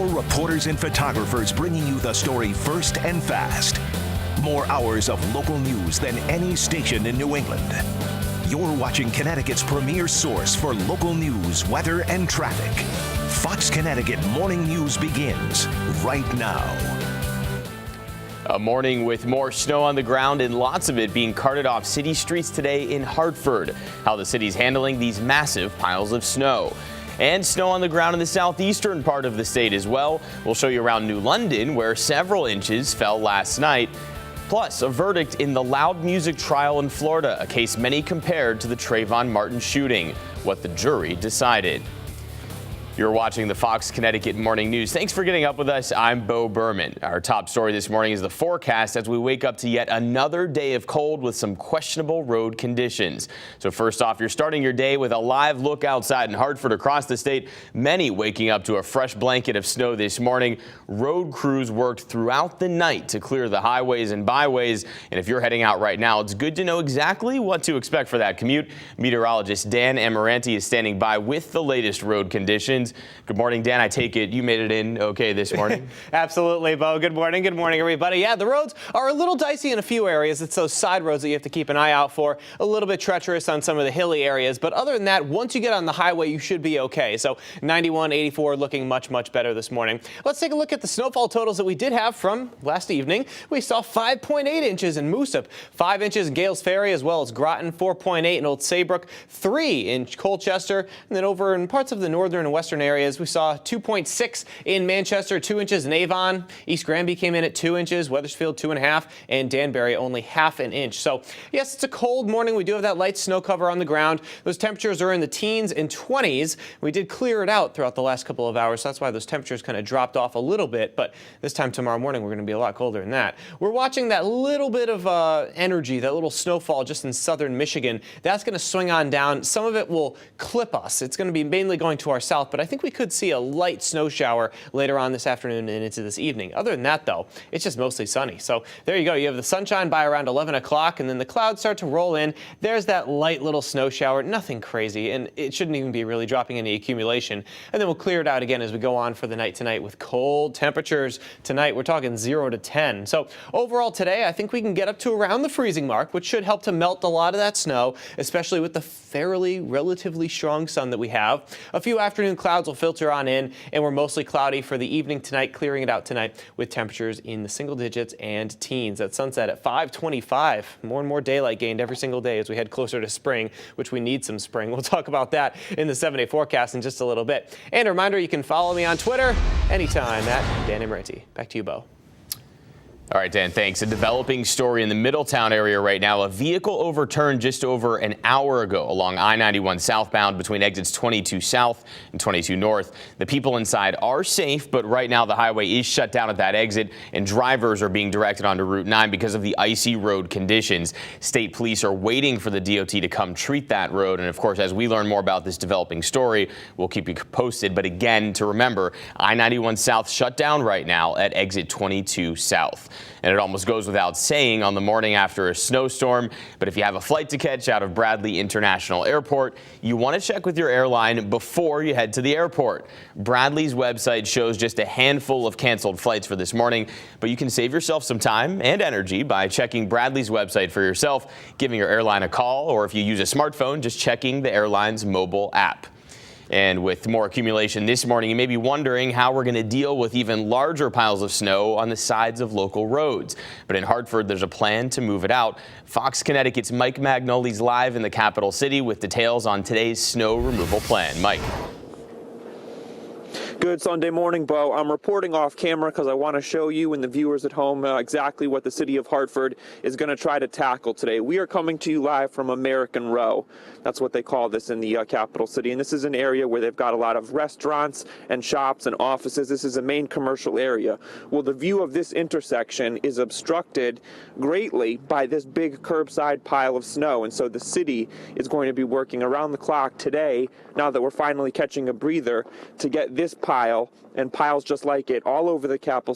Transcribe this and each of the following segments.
More reporters and photographers bringing you the story first and fast. More hours of local news than any station in New England. You're watching Connecticut's premier source for local news, weather, and traffic. Fox Connecticut Morning News begins right now. A morning with more snow on the ground and lots of it being carted off city streets today in Hartford. How the city's handling these massive piles of snow. And snow on the ground in the southeastern part of the state as well. We'll show you around New London, where several inches fell last night. Plus, a verdict in the loud music trial in Florida, a case many compared to the Trayvon Martin shooting. What the jury decided. You're watching the Fox Connecticut Morning News. Thanks for getting up with us. I'm Beau Berman. Our top story this morning is the forecast as we wake up to yet another day of cold with some questionable road conditions. So first off, you're starting your day with a live look outside in Hartford. Across the state, many waking up to a fresh blanket of snow this morning. Road crews worked throughout the night to clear the highways and byways. And if you're heading out right now, it's good to know exactly what to expect for that commute. Meteorologist Dan Amaranti is standing by with the latest road conditions. Good morning, Dan. I take it you made it in okay this morning? Absolutely, Beau. Good morning, everybody. Yeah, the roads are a little dicey in a few areas. It's those side roads that you have to keep an eye out for. A little bit treacherous on some of the hilly areas. But other than that, once you get on the highway, you should be okay. So 91, 84 looking much, much better this morning. Let's take a look at the snowfall totals that we did have from last evening. We saw 5.8 inches in Moosop, 5 inches in Gales Ferry, as well as Groton, 4.8 in Old Saybrook, 3 in Colchester, and then over in parts of the northern and western areas, we saw 2.6 in Manchester, 2 inches in Avon. East Granby came in at 2 inches, Wethersfield 2.5, and Danbury only half an inch. So yes, it's a cold morning. We do have that light snow cover on the ground. Those temperatures are in the teens and 20s. We did clear it out throughout the last couple of hours, so that's why those temperatures kind of dropped off a little bit. But this time tomorrow morning, we're going to be a lot colder than that. We're watching that little bit of energy, that little snowfall just in southern Michigan. That's going to swing on down. Some of it will clip us. It's going to be mainly going to our south, but I think we could see a light snow shower later on this afternoon and into this evening. Other than that, though, it's just mostly sunny. So there you go. You have the sunshine by around 11 o'clock, and then the clouds start to roll in. There's that light little snow shower. Nothing crazy, and it shouldn't even be really dropping any accumulation. And then we'll clear it out again as we go on for the night tonight with cold temperatures. Tonight, we're talking 0 to 10. So overall today, I think we can get up to around the freezing mark, which should help to melt a lot of that snow, especially with the relatively strong sun that we have. A few afternoon clouds will filter on in, and we're mostly cloudy for the evening tonight, clearing it out tonight with temperatures in the single digits and teens. At sunset at 5:25. More and more daylight gained every single day as we head closer to spring, which we need some spring. We'll talk about that in the 7-day forecast in just a little bit. And a reminder, you can follow me on Twitter anytime at Dan Amaranti. Back to you, Beau. All right, Dan, thanks. A developing story in the Middletown area right now. A vehicle overturned just over an hour ago along I-91 southbound between exits 22 South and 22 North. The people inside are safe, but right now the highway is shut down at that exit, and drivers are being directed onto Route 9 because of the icy road conditions. State police are waiting for the DOT to come treat that road, and of course, as we learn more about this developing story, we'll keep you posted. But again, to remember, I-91 South shut down right now at exit 22 South. And it almost goes without saying on the morning after a snowstorm, but if you have a flight to catch out of Bradley International Airport, you want to check with your airline before you head to the airport. Bradley's website shows just a handful of canceled flights for this morning, but you can save yourself some time and energy by checking Bradley's website for yourself, giving your airline a call, or if you use a smartphone, just checking the airline's mobile app. And with more accumulation this morning, you may be wondering how we're going to deal with even larger piles of snow on the sides of local roads. But in Hartford, there's a plan to move it out. Fox Connecticut's Mike Magnoli's live in the capital city with details on today's snow removal plan. Mike. Good Sunday morning, Beau. I'm reporting off camera because I want to show you and the viewers at home exactly what the city of Hartford is going to try to tackle today. We are coming to you live from American Row. That's what they call this in the capital city. And this is an area where they've got a lot of restaurants and shops and offices. This is a main commercial area. Well, the view of this intersection is obstructed greatly by this big curbside pile of snow. And so the city is going to be working around the clock today, now that we're finally catching a breather, to get this pile and piles just like it all over the capital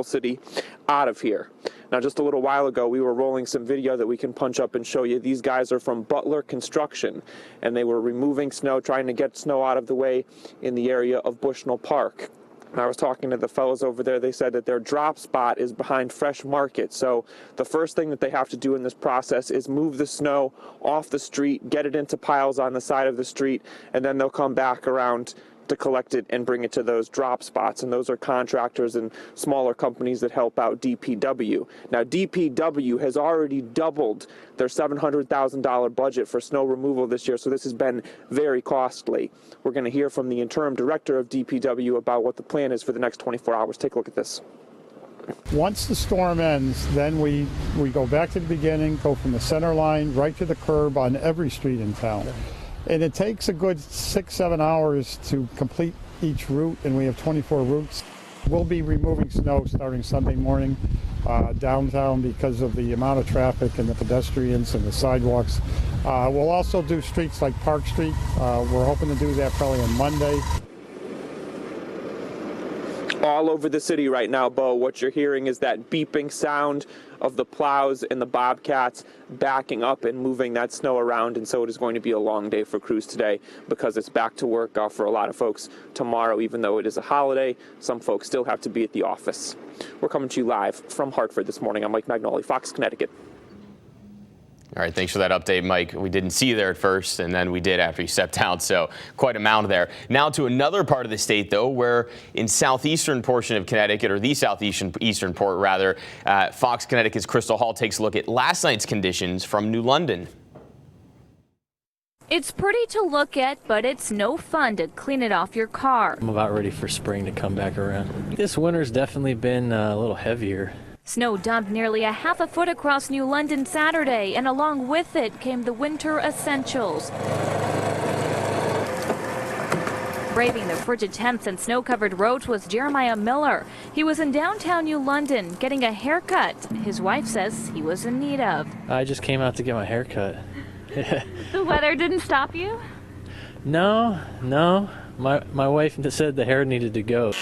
city out of here. Now, just a little while ago, we were rolling some video that we can punch up and show you. These guys are from Butler Construction, and they were removing snow, trying to get snow out of the way in the area of Bushnell Park. I was talking to the fellows over there. They said that their drop spot is behind Fresh Market. So the first thing that they have to do in this process is move the snow off the street, get it into piles on the side of the street, and then they'll come back around to collect it and bring it to those drop spots. And those are contractors and smaller companies that help out DPW. Now, DPW has already doubled their $700,000 budget for snow removal this year, so this has been very costly. We're going to hear from the interim director of DPW about what the plan is for the next 24 hours. Take a look at this. Once the storm ends, then we go back to the beginning, go from the center line right to the curb on every street in town. And it takes a good 6-7 hours to complete each route, and we have 24 routes. We'll be removing snow starting Sunday morning downtown because of the amount of traffic and the pedestrians and the sidewalks. We'll also do streets like Park Street. We're hoping to do that probably on Monday. All over the city right now, Beau, what you're hearing is that beeping sound of the plows and the bobcats backing up and moving that snow around. And so it is going to be a long day for crews today because it's back to work for a lot of folks tomorrow. Even though it is a holiday, some folks still have to be at the office. We're coming to you live from Hartford this morning. I'm Mike Magnoli, Fox, Connecticut. All right, thanks for that update, Mike. We didn't see you there at first, and then we did after you stepped out, so quite a mound there. Now to another part of the state, though, where in southeastern portion of Connecticut, or the southeastern port, rather, Fox Connecticut's Crystal Hall takes a look at last night's conditions from New London. It's pretty to look at, but it's no fun to clean it off your car. I'm about ready for spring to come back around. This winter's definitely been a little heavier. Snow dumped nearly a half a foot across New London Saturday, and along with it came the winter essentials. Braving the frigid temps and snow-covered roads was Jeremiah Miller. He was in downtown New London getting a haircut. His wife says he was in need of. I just came out to get my hair cut. The weather didn't stop you? No. My wife said the hair needed to go.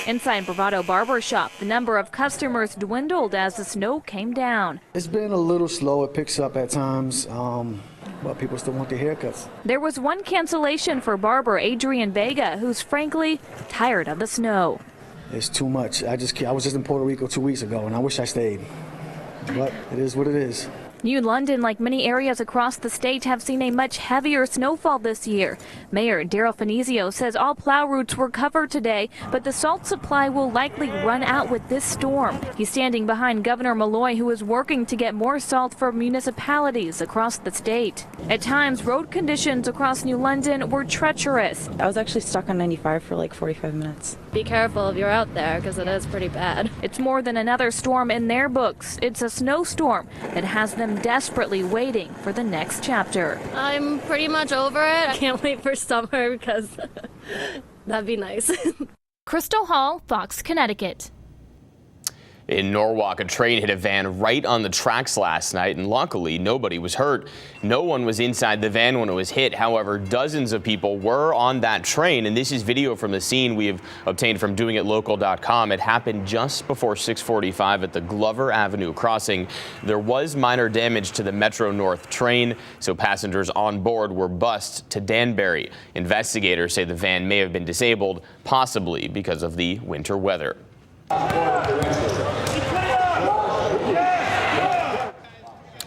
Inside Bravado Barber Shop, the number of customers dwindled as the snow came down. It's been a little slow. It picks up at times, but people still want their haircuts. There was one cancellation for barber Adrian Vega, who's frankly tired of the snow. It's too much. I was just in Puerto Rico 2 weeks ago, and I wish I stayed. But it is what it is. New London, like many areas across the state, have seen a much heavier snowfall this year. Mayor Daryl Finizio says all plow routes were covered today, but the salt supply will likely run out with this storm. He's standing behind Governor Malloy, who is working to get more salt for municipalities across the state. At times, road conditions across New London were treacherous. I was actually stuck on 95 for like 45 minutes. Be careful if you're out there because it is pretty bad. It's more than another storm in their books. It's a snowstorm that has them desperately waiting for the next chapter. I'm pretty much over it. I can't wait for summer because that'd be nice. Crystal Hall, Fox, Connecticut. In Norwalk, a train hit a van right on the tracks last night, and luckily nobody was hurt. No one was inside the van when it was hit. However, dozens of people were on that train, and this is video from the scene we have obtained from doingitlocal.com. It happened just before 6:45 at the Glover Avenue crossing. There was minor damage to the Metro North train, so passengers on board were bused to Danbury. Investigators say the van may have been disabled, possibly because of the winter weather.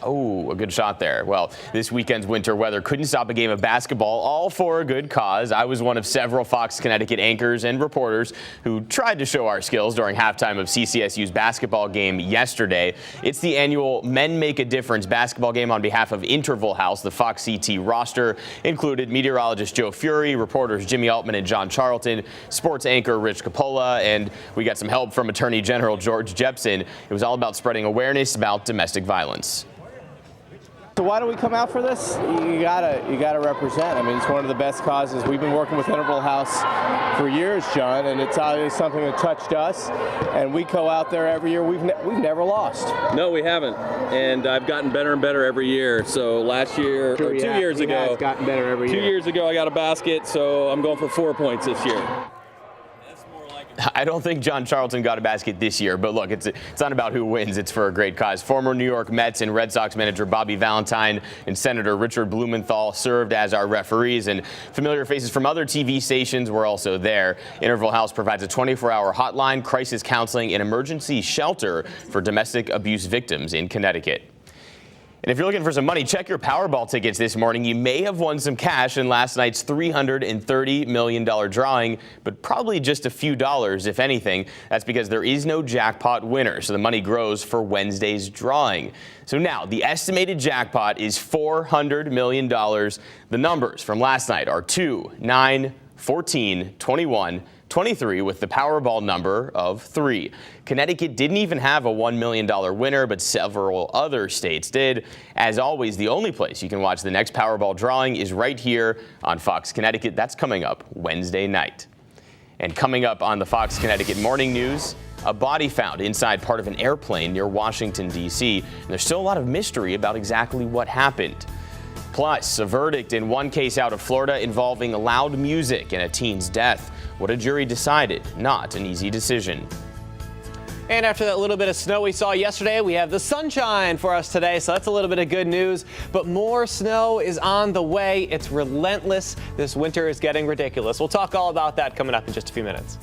Oh, a good shot there. Well, this weekend's winter weather couldn't stop a game of basketball, all for a good cause. I was one of several Fox Connecticut anchors and reporters who tried to show our skills during halftime of CCSU's basketball game yesterday. It's the annual Men Make a Difference basketball game on behalf of Interval House. The Fox CT roster included meteorologist Joe Fury, reporters Jimmy Altman and John Charlton, sports anchor Rich Capola, and we got some help from Attorney General George Jepsen. It was all about spreading awareness about domestic violence. So why do we come out for this? You gotta represent. I mean, it's one of the best causes. We've been working with Interval House for years, John, and it's obviously something that touched us. And we go out there every year. We've never lost. No, we haven't. And I've gotten better and better every year. So last year, or 2 years ago, it's gotten better every year. 2 years ago, I got a basket. So I'm going for 4 points this year. I don't think John Charlton got a basket this year, but look, it's not about who wins. It's for a great cause. Former New York Mets and Red Sox manager Bobby Valentine and Senator Richard Blumenthal served as our referees, and familiar faces from other TV stations were also there. Interval House provides a 24-hour hotline, crisis counseling, and emergency shelter for domestic abuse victims in Connecticut. And if you're looking for some money, check your Powerball tickets this morning. You may have won some cash in last night's $330 million drawing, but probably just a few dollars, if anything. That's because there is no jackpot winner, so the money grows for Wednesday's drawing. So now the estimated jackpot is $400 million. The numbers from last night are 2, 9, 14, 21, 23 with the Powerball number of 3. Connecticut didn't even have a $1 million winner, but several other states did. As always, the only place you can watch the next Powerball drawing is right here on Fox Connecticut. That's coming up Wednesday night. And coming up on the Fox Connecticut Morning News, a body found inside part of an airplane near Washington, D.C. And there's still a lot of mystery about exactly what happened. Plus, a verdict in one case out of Florida involving loud music and a teen's death. What a jury decided, not an easy decision. And after that little bit of snow we saw yesterday, we have the sunshine for us today, so that's a little bit of good news. But more snow is on the way. It's relentless. This winter is getting ridiculous. We'll talk all about that coming up in just a few minutes.